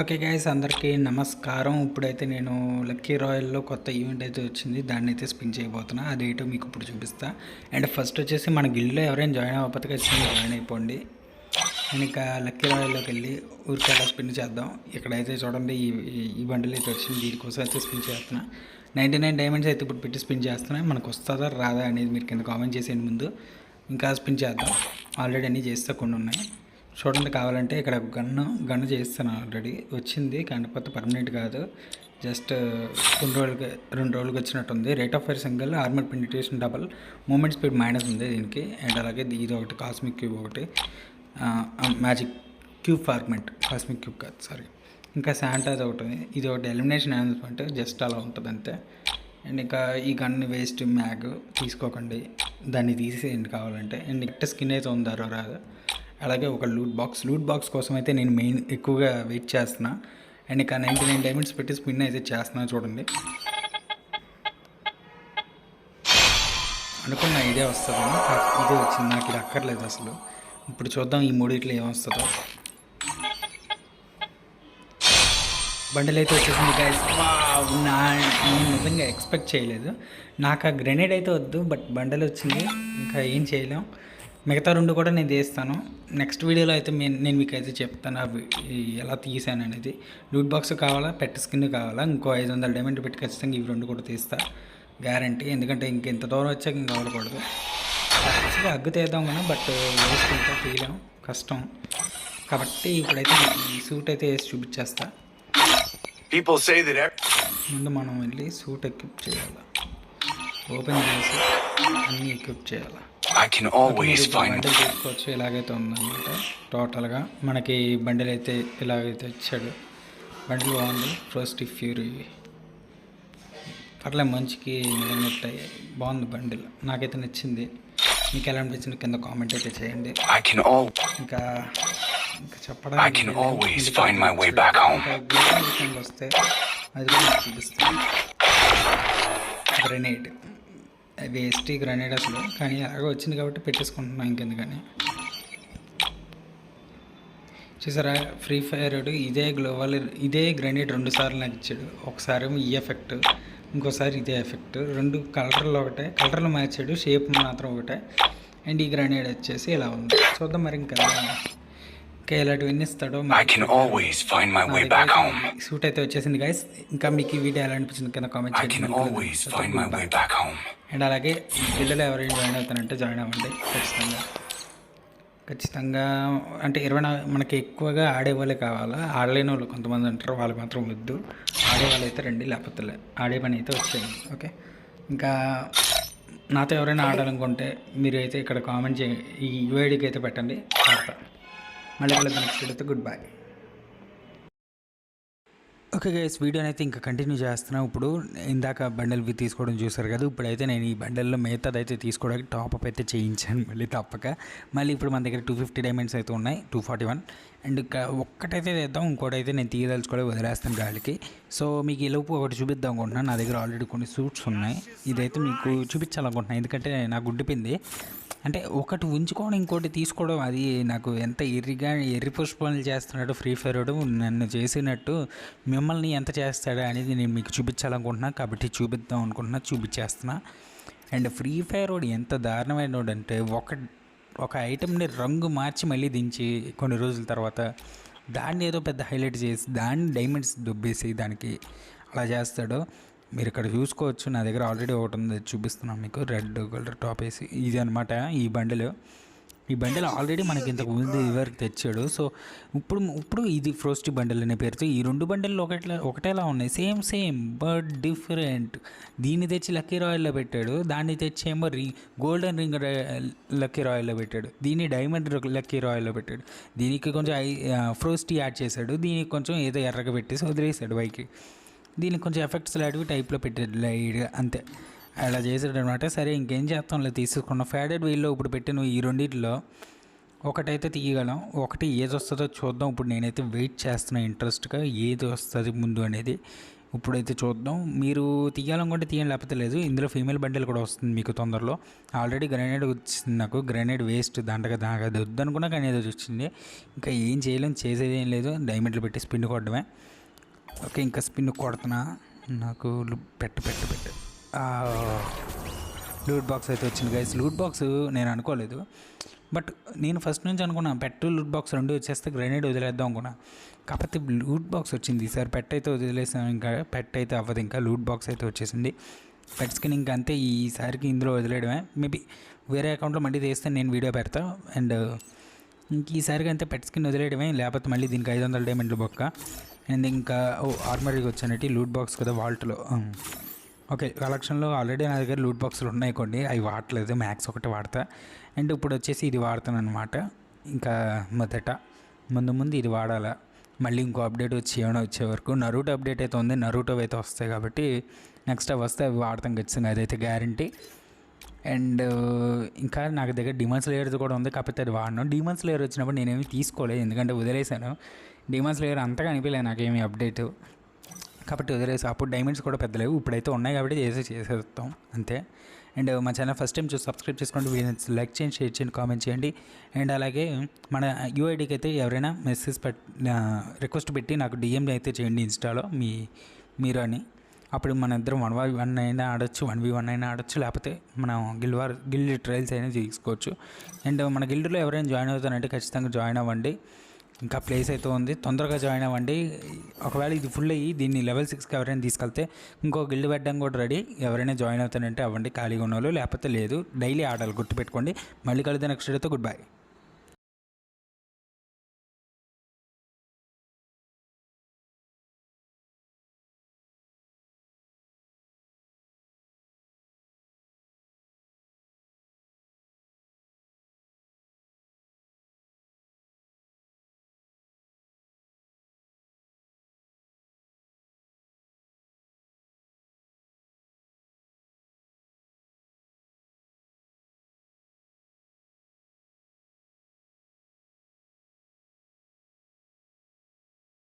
Okay guys, అందరికీ నమస్కారం. ఇప్పుడైతే నేను లక్కీ రాయల్లో కొత్త ఈవెంట్ అయితే వచ్చింది, దాన్ని అయితే స్పిన్ చేయబోతున్నా. అదేంటో మీకు ఇప్పుడు చూపిస్తా. అండ్ ఫస్ట్ వచ్చేసి మన గిల్డ్లో ఎవరైనా జాయిన్ అవ్వకపోతే ఖచ్చితంగా జాయిన్ అయిపోండి. నేను ఇక లక్కీ రాయల్లోకి వెళ్ళి ఊరికి ఎలా స్పిన్ చేద్దాం. ఇక్కడైతే చూడండి, ఈ బండిల్ అయితే వచ్చింది, దీనికోసం అయితే స్పిన్ చేస్తున్నా. 99 డైమండ్స్ అయితే ఇప్పుడు పెట్టి స్పిన్ చేస్తున్నా. మనకు వస్తుందా రాదా అనేది మీరు కింద కామెంట్ చేసేయండి. ముందు ఇంకా స్పిన్ చేద్దాం. ఆల్రెడీ అన్నీ చేస్తే కొన్ని ఉన్నాయి చూడండి. కావాలంటే ఇక్కడ గన్ను చేస్తాను, ఆల్రెడీ వచ్చింది, కాకపోతే పర్మనెంట్ కాదు, జస్ట్ 2 రోజులకి వచ్చినట్టుంది. Rate of fire single, armour penetration double, movement speed minus ఉంది దీనికి. అండ్ అలాగే ఇది ఒకటి కాస్మిక్ క్యూబ్, ఒకటి magic cube fragment, cosmic cube కాదు సారీ. ఇంకా శాంటాజ్ ఒకటి, ఇది ఒకటి ఎలిమినేషన్ అనౌన్స్మెంట్, జస్ట్ అలా ఉంటుంది అంతే. అండ్ ఇంకా ఈ గన్ వేస్ట్ మ్యాగ్ తీసుకోకండి, దాన్ని తీసేయండి కావాలంటే. అండ్ నెక్స్ట్ స్కిన్ అయితే ఉందారో రాదు. అలాగే ఒక లూట్ బాక్స్ కోసం అయితే నేను ఎక్కువగా వెయిట్ చేస్తున్నా. అండ్ ఇక 99 డైమండ్స్ పెట్టి స్పిన్ అయితే చేస్తున్నా చూడండి. అనుకున్న ఇదే వస్తుందని, ఇదే వచ్చింది, నాకు ఇది అక్కర్లేదు అసలు. ఇప్పుడు చూద్దాం ఈ మూడిట్లో ఏమొస్తుందో. బండిల్ అయితే వచ్చేసింది గైస్. నేను నిజంగా ఎక్స్పెక్ట్ చేయలేదు. నాకు ఆ గ్రెనేడ్ అయితే వద్దు, బట్ బండిల్ వచ్చింది, ఇంకా ఏం చేయలేం. మిగతా 2 కూడా నేను తీస్తాను నెక్స్ట్ వీడియోలో. అయితే నేను మీకు అయితే చెప్తాను అవి ఎలా తీసాను అనేది. లూట్ బాక్స్ కావాలా, పెట్ స్కిన్ కావాలా, ఇంకో 500 డైమండ్ పెట్టి ఖచ్చితంగా ఇవి 2 కూడా తీస్తా, గ్యారంటీ. ఎందుకంటే ఇంకెంత దూరం వచ్చాక ఇంకా అవ్వకూడదు. యాక్చువల్గా అగ్గు తీద్దాం కానీ, బట్ వేసుకుంటా తీయలేం, కష్టం. కాబట్టి ఇప్పుడైతే ఈ సూట్ అయితే వేసి చూపించేస్తా. ముందు మనం వెళ్ళి సూట్ ఎక్విప్ చేయాలి, ఓపెన్ చేసి అన్నీ ఎక్విప్ చేయాలి. బండిల్ తీసుకోవచ్చు, ఇలాగైతే ఉందన్నమాట. టోటల్గా మనకి బండిల్ అయితే ఇలాగైతే ఇచ్చాడు. బండిల్ బాగుంది, ఫ్రోస్టీ ఫ్యూరీ పర్లే, మంచికి నిలబెట్టాయి, బాగుంది బండిల్, నాకైతే నచ్చింది. మీకు ఎలా అనిపించింది కింద కామెంట్ అయితే చేయండి. ఇంకా చెప్పడానికి వస్తే అది కూడా చూపిస్తాను. గ్రెనేడ్ వేస్ట్ గ్రెనేడ్ అసలు, కానీ అలాగే వచ్చింది కాబట్టి పెట్టేసుకుంటున్నాం ఇంకెందుకని. చూసారా, ఫ్రీ ఫైర్ ఇదే గ్లోవల్, ఇదే గ్రెనేడ్ 2 సార్లు నాకు ఇచ్చాడు. ఒకసారి ఈ ఎఫెక్ట్, ఇంకోసారి ఇదే ఎఫెక్ట్, 2 కలర్లో ఒకటే, కలర్లో మార్చాడు, షేప్ మాత్రం ఒకటే. అండ్ ఈ గ్రెనేడ్ వచ్చేసి ఇలా ఉంది. చూద్దాం మరి ఇంకా ఇలాంటివన్నీ ఇస్తాడో. సూట్ అయితే వచ్చేసింది గైస్. ఇంకా మీకు ఈ వీడియో ఎలా అనిపించింది కింద కామెంట్ చేయండి. అండ్ అలాగే పిల్లలు ఎవరైనా జాయిన్ అవుతానంటే జాయిన్ అవ్వండి ఖచ్చితంగా. అంటే 24 మనకి ఎక్కువగా ఆడేవాళ్ళే కావాలా, ఆడలేని వాళ్ళు కొంతమంది అంటారు, వాళ్ళు మాత్రం వద్దు. ఆడేవాళ్ళు అయితే రండి, లేకపోతే ఆడే పని అయితే వచ్చేయండి. ఓకే, ఇంకా నాతో ఎవరైనా ఆడాలనుకుంటే మీరు అయితే ఇక్కడ కామెంట్ చేయండి, ఈ యూఐడికి అయితే పెట్టండి. మళ్ళీ నెక్స్ట్ వీడియోతో గుడ్ బై. ఓకే గైస్, వీడియోని అయితే ఇంకా కంటిన్యూ చేస్తున్నాను. ఇప్పుడు ఇందాక బండల్వి తీసుకోవడం చూసారు కదా, ఇప్పుడైతే నేను ఈ బండల్లో మిగతాదైతే తీసుకోవడానికి టాప్అప్ అయితే చేయించాను మళ్ళీ తప్పక. మళ్ళీ ఇప్పుడు మన దగ్గర 250 డైమండ్స్ అయితే ఉన్నాయి, 241. అండ్ ఒక్కటైతే తెద్దాం, ఇంకోటి అయితే నేను తీయదలుచుకోవడం వదిలేస్తాను గాలికి. సో మీకు ఈలోపు ఒకటి చూపిద్దాం అనుకుంటున్నాను. నా దగ్గర ఆల్రెడీ కొన్ని సూట్స్ ఉన్నాయి, ఇదైతే మీకు చూపించాలనుకుంటున్నాను, ఎందుకంటే నాకు గుడ్డిపోయింది. అంటే ఒకటి ఉంచుకోవడం, ఇంకోటి తీసుకోవడం, అది నాకు ఎంత ఎర్రి పుష్పాలు చేస్తున్నాడు ఫ్రీ ఫైర్, నన్ను చేసినట్టు మిమ్మల్ని ఎంత చేస్తాడా అనేది నేను మీకు చూపించాలనుకుంటున్నా. కాబట్టి చూపిద్దాం అనుకుంటున్నా, చూపించేస్తున్నా. అండ్ ఫ్రీ ఫైర్ ఎంత దారుణమైన అంటే ఒక ఐటెంని రంగు మార్చి మళ్ళీ దించి కొన్ని రోజుల తర్వాత దాన్ని ఏదో పెద్ద హైలైట్ చేసి దాన్ని డైమండ్స్ దొబ్బేసి దానికి అలా చేస్తాడు. మీరు ఇక్కడ చూసుకోవచ్చు, నా దగ్గర ఆల్రెడీ ఒకటి ఉంది, చూపిస్తున్నాను మీకు, రెడ్ కలర్ టాప్ వేసి. ఇది అనమాట ఈ బండిల్ ఆల్రెడీ మనకి ఇంతకు ముందు ఇవరకు తెచ్చాడు. సో ఇప్పుడు ఇది ఫ్రోస్టీ బండిల్ అనే పేరుతో ఈ 2 బండిల్ ఒకటేలా ఉన్నాయి, సేమ్ బట్ డిఫరెంట్. దీన్ని తెచ్చి లక్కీ రాయల్లో పెట్టాడు, దాన్ని తెచ్చేమో గోల్డెన్ రింగ్ లక్కీ రాయల్లో పెట్టాడు, దీన్ని డైమండ్ లక్కీ రాయల్లో పెట్టాడు, దీనికి కొంచెం ఫ్రోస్టీ యాడ్ చేశాడు, దీనికి కొంచెం ఏదో ఎర్రగా పెట్టేసి వదిలేసాడు పైకి, దీనికి కొంచెం ఎఫెక్ట్స్ లాంటివి టైప్లో పెట్టాడు లైట్గా, అంతే అలా చేసాడు అనమాట. సరే ఇంకేం చేస్తాంలే, తీసుకున్నాం. ఫేడెడ్ వీల్లో ఇప్పుడు పెట్టిన ఈ 2 ఒకటైతే తీయగలం, ఒకటి ఏది వస్తుందో చూద్దాం. ఇప్పుడు నేనైతే వెయిట్ చేస్తున్నా ఇంట్రెస్ట్గా, ఏది వస్తుంది ముందు అనేది. ఇప్పుడైతే చూద్దాం. మీరు తీయాలనుకుంటే తీయండి, లేకపోతే లేదు. ఇందులో ఫీమేల్ బండిల్ కూడా వస్తుంది మీకు తొందరలో. ఆల్రెడీ గ్రెనేడ్ వచ్చింది నాకు, గ్రెనేడ్ వేస్ట్ దాంట్లో నాకు అది వద్దనుకున్నా కానీ ఏదో వచ్చింది. ఇంకా ఏం చేయలేం, చేసేది ఏం లేదు, డైమండ్లు పెట్టి స్పిన్ కొట్టడమే. ఓకే, ఇంకా స్పిన్ కొడుతున్నా. నాకు పెట్టు లూట్ బాక్స్ అయితే వచ్చింది గైస్. లూట్ బాక్స్ నేను అనుకోలేదు, బట్ నేను ఫస్ట్ నుంచి అనుకున్నా లూట్ బాక్స్ రెండు వచ్చేస్తే గ్రెనేడ్ వదిలేద్దాం అనుకున్నా. కాకపోతే లూట్ బాక్స్ వచ్చింది ఈసారి. అయితే వదిలేసాను, ఇంకా అయితే అవ్వదు, ఇంకా లూట్ బాక్స్ అయితే వచ్చేసింది. పెట్ స్కిన్ ఇంకా అంతే, ఈసారికి ఇందులో వదిలేయడమే. మేబీ వేరే అకౌంట్లో మళ్ళీ తీస్తే నేను వీడియో పెడతా. అండ్ ఇంక ఈసారికి అంతే పెట్ స్కిన్ వదిలేయడమే, లేకపోతే మళ్ళీ దీనికి 500 డైమండ్లు బొక్క. అండ్ ఇంకా ఆర్మరీకి వచ్చానట్టు లూట్ బాక్స్ కదా వాల్ట్లో. ఓకే, కలెక్షన్లో ఆల్రెడీ నా దగ్గర లూట్ బాక్సులు ఉన్నాయి కొన్ని, అవి వాడలేదు, మ్యాక్స్ ఒకటి వాడతా. అండ్ ఇప్పుడు వచ్చేసి ఇది వాడతాను అనమాట. ఇంకా ముందు ఇది వాడాలా. మళ్ళీ ఇంకో అప్డేట్ ఏమైనా వచ్చే వరకు నరూటో అప్డేట్ అయితే ఉంది, నరూటో అయితే వస్తాయి కాబట్టి నెక్స్ట్ అవి వస్తే అవి వాడతాం ఖచ్చితంగా, అదైతే గ్యారంటీ. అండ్ ఇంకా నాకు దగ్గర డిమాన్స్ లేయర్స్ కూడా ఉంది, కాకపోతే అది వాడినాను. డిమాన్స్ లేయర్ వచ్చినప్పుడు నేనేమి తీసుకోలేదు, ఎందుకంటే వదిలేసాను. డిమాన్స్ లేయర్ అంతగా అనిపించలేదు నాకేమి అప్డేట్, కాబట్టి వదిలేసి. అప్పుడు డైమండ్స్ కూడా పెద్దలేవు, ఇప్పుడైతే ఉన్నాయి కాబట్టి చేసేస్తాం అంతే. అండ్ మా ఛానల్ ఫస్ట్ టైం చూసి సబ్స్క్రైబ్ చేసుకోండి, లైక్ చేయండి, షేర్ చేయండి, కామెంట్ చేయండి. అండ్ అలాగే మన యూఐడికి అయితే ఎవరైనా రిక్వెస్ట్ పెట్టి నాకు డిఎం అయితే చేయండి ఇన్స్టాలో మీరు అని. అప్పుడు మన ఇద్దరం 1v1 అయినా ఆడొచ్చు, 1v1 అయినా ఆడొచ్చు, లేకపోతే మనం గిల్డ్ ట్రయల్స్ అయినా చేసుకోవచ్చు. అండ్ మన గిల్డ్లో ఎవరైనా జాయిన్ అవుతారంటే ఖచ్చితంగా జాయిన్ అవ్వండి. ఇంకా ప్లేస్ అయితే ఉంది, తొందరగా జాయిన్ అవ్వండి. ఒకవేళ ఇది ఫుల్ అయ్యి దీన్ని లెవెల్ 6కి ఎవరైనా తీసుకెళ్తే ఇంకో గిల్డ్ పెట్టడానికి కూడా రెడీ. ఎవరైనా జాయిన్ అవుతానంటే అవ్వండి ఖాళీగా ఉన్న వాళ్ళు, లేకపోతే లేదు. డైలీ ఆడాలి, గుర్తుపెట్టుకోండి. మళ్ళీ కలిద్దాం నెక్స్ట్ డేతో. Good by.